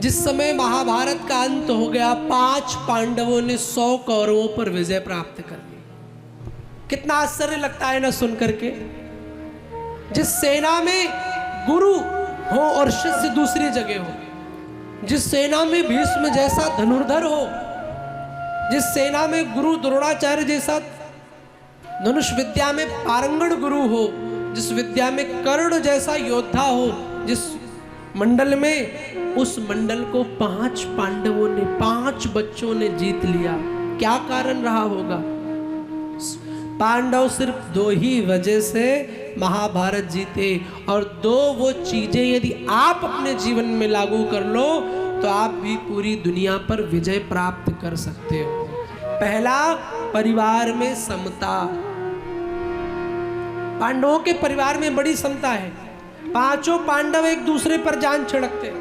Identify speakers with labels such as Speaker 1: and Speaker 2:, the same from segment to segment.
Speaker 1: जिस समय महाभारत का अंत हो गया, 5 पांडवों ने 100 कौरवों पर विजय प्राप्त कर ली। कितना आश्चर्य लगता है ना सुन करके। जिस सेना में गुरु हो और शिष्य दूसरी जगह हो, जिस सेना में भीष्म जैसा धनुर्धर हो, जिस सेना में गुरु द्रोणाचार्य जैसा धनुष विद्या में पारंगण गुरु हो, जिस विद्या में कर्ण जैसा योद्धा हो, जिस मंडल में, उस मंडल को 5 पांडवों ने, 5 बच्चों ने जीत लिया। क्या कारण रहा होगा? पांडव सिर्फ 2 ही वजह से महाभारत जीते। और 2 वो चीजें यदि आप अपने जीवन में लागू कर लो तो आप भी पूरी दुनिया पर विजय प्राप्त कर सकते हो। पहला, परिवार में समता। पांडवों के परिवार में बड़ी समता है। 5 पांडव एक दूसरे पर जान छिड़कते।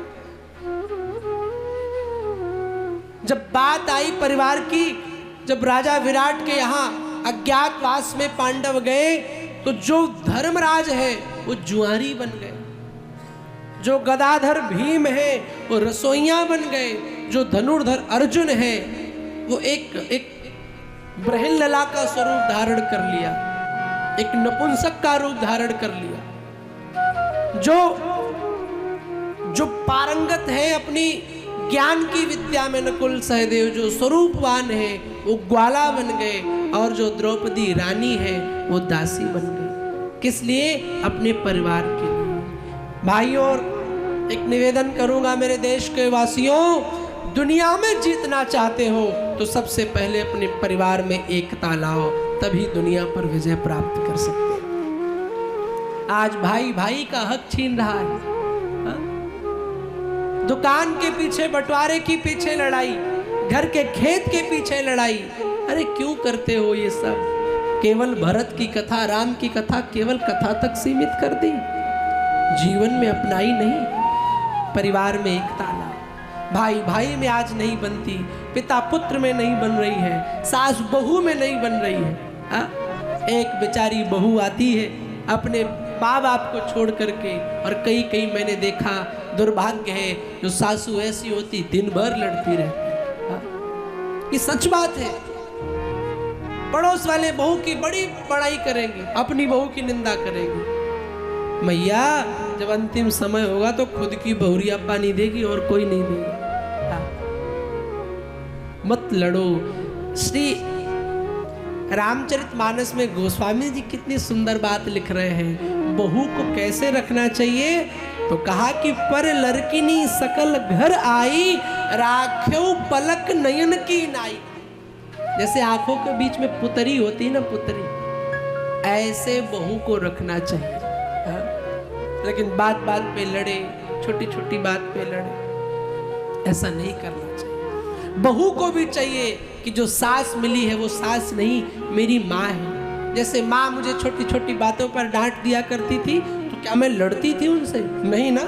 Speaker 1: जब बात आई परिवार की, जब राजा विराट के यहाँ अज्ञातवास में पांडव गए तो जो धर्मराज है वो जुआरी बन गए, जो गदाधर भीम है वो रसोइया बन गए, जो धनुर्धर अर्जुन है वो एक ब्रह्मलला का स्वरूप धारण कर लिया, एक नपुंसक का रूप धारण कर लिया। जो पारंगत है अपनी ज्ञान की विद्या में, नकुल सहदेव जो स्वरूपवान है वो ग्वाला बन गए, और जो द्रौपदी रानी है वो दासी बन गई। किस लिए? अपने परिवार के लिए। भाइयों, एक निवेदन करूंगा मेरे देश के वासियों, दुनिया में जीतना चाहते हो तो सबसे पहले अपने परिवार में एकता लाओ, तभी दुनिया पर विजय प्राप्त कर सकते हैं। आज भाई भाई का हक छीन रहा है। हा? दुकान के पीछे, बंटवारे के पीछे लड़ाई, घर के खेत के पीछे लड़ाई। अरे क्यों करते हो ये सब? केवल भरत की कथा, राम की कथा केवल कथा तक सीमित कर दी, जीवन में अपनाई नहीं। परिवार में एकता ला। भाई भाई में आज नहीं बनती, पिता पुत्र में नहीं बन रही है, सास बहू में नहीं बन रही है। एक बेचारी बहू आती है अपने माँ बाप को छोड़ करके, और कई मैंने देखा, दुर्भाग्य है जो सासू ऐसी होती दिन भर लड़ती रहती। ये सच बात है। पड़ोस वाले बहू की बड़ी बड़ाई करेंगे, अपनी बहू की निंदा करेंगे। मैया, जब अंतिम समय होगा तो खुद की बहुरिया पानी देगी और कोई नहीं देगा। मत लड़ो। श्री रामचरितमानस में गोस्वामी जी कितनी सुंदर बात लिख रहे हैं। बहू को कैसे रखना चाहिए? तो कहा कि पर लड़किनी सकल घर आई, राख्यो पलक नयन की नाई। जैसे आंखों के बीच में पुतरी होती है ना, पुतरी, ऐसे बहू को रखना चाहिए। लेकिन बात बात पे लड़े, छोटी छोटी बात पे लड़े, ऐसा नहीं करना चाहिए। बहू को भी चाहिए कि जो सास मिली है वो सास नहीं, मेरी माँ है। जैसे माँ मुझे छोटी छोटी बातों पर डांट दिया करती थी तो क्या मैं लड़ती थी उनसे? नहीं ना।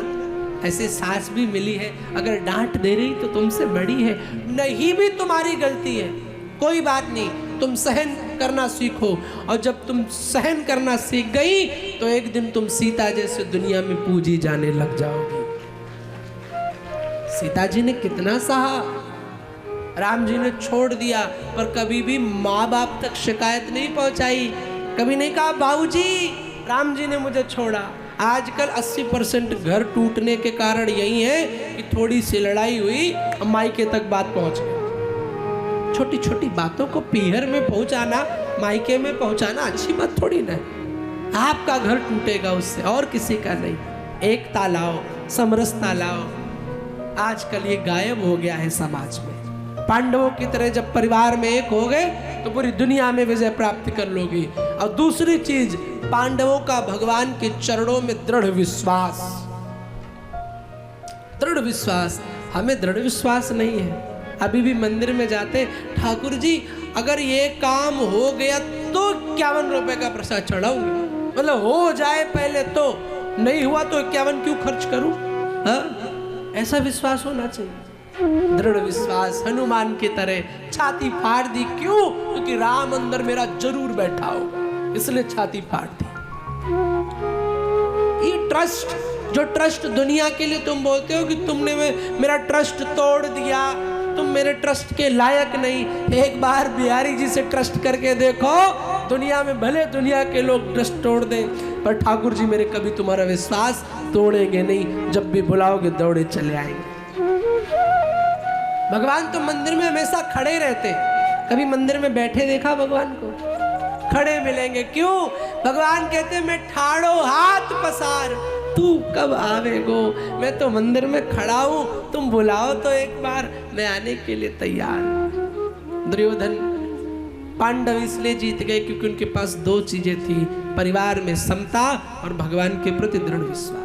Speaker 1: ऐसे सास भी मिली है, अगर डांट दे रही तो तुमसे बड़ी है, नहीं भी तुम्हारी गलती है, कोई बात नहीं, तुम सहन करना सीखो। और जब तुम सहन करना सीख गई तो एक दिन तुम सीता जैसे दुनिया में पूजी जाने लग जाओगी। सीता जी ने कितना सहा, राम जी ने छोड़ दिया, पर कभी भी माँ बाप तक शिकायत नहीं पहुंचाई, कभी नहीं कहा बाबूजी राम जी ने मुझे छोड़ा। आजकल 80% घर टूटने के कारण यही है कि थोड़ी सी लड़ाई हुई, मायके तक बात पहुंच गई। छोटी छोटी बातों को पीहर में पहुंचाना, मायके में पहुंचाना अच्छी बात थोड़ी ना। आपका घर टूटेगा उससे, और किसी का नहीं। एकता लाओ, समरसता लाओ। आजकल ये गायब हो गया है समाज में। पांडवों की तरह जब परिवार में एक हो गए तो पूरी दुनिया में विजय प्राप्त कर लोगे। और दूसरी चीज, पांडवों का भगवान के चरणों में दृढ़ विश्वास। दृढ़ विश्वास, हमें दृढ़ विश्वास नहीं है। अभी भी मंदिर में जाते, ठाकुर जी अगर ये काम हो गया तो 51 रुपए का प्रसाद चढ़ाऊंगी, मतलब हो जाए पहले, तो नहीं हुआ तो 51 क्यों खर्च करूं? ऐसा विश्वास होना चाहिए, दृढ़ विश्वास। हनुमान की तरह छाती फाड़ दी, क्यों? क्योंकि राम अंदर मेरा जरूर बैठा होगा, इसलिए छाती फाड़ दी। ये ट्रस्ट जो ट्रस्ट दुनिया के लिए तुम बोलते हो कि तुमने मेरा ट्रस्ट तोड़ दिया, तुम मेरे ट्रस्ट के लायक नहीं, एक बार बिहारी जी से ट्रस्ट करके देखो। दुनिया में भले दुनिया के लोग ट्रस्ट तोड़ दें, पर ठाकुर जी मेरे कभी तुम्हारा विश्वास तोड़ेंगे नहीं। जब भी बुलाओगे दौड़े चले आएंगे। भगवान तो मंदिर में हमेशा खड़े रहते, कभी मंदिर में बैठे देखा भगवान को? खड़े मिलेंगे। क्यों? भगवान कहते मैं ठाड़ो हाथ पसार, तू कब आवेगो? मैं तो मंदिर में खड़ा हूं, तुम बुलाओ तो एक बार, मैं आने के लिए तैयार हूं। दुर्योधन पांडव इसलिए जीत गए क्योंकि उनके पास दो चीजें थी, परिवार में समता और भगवान के प्रति दृढ़ विश्वास।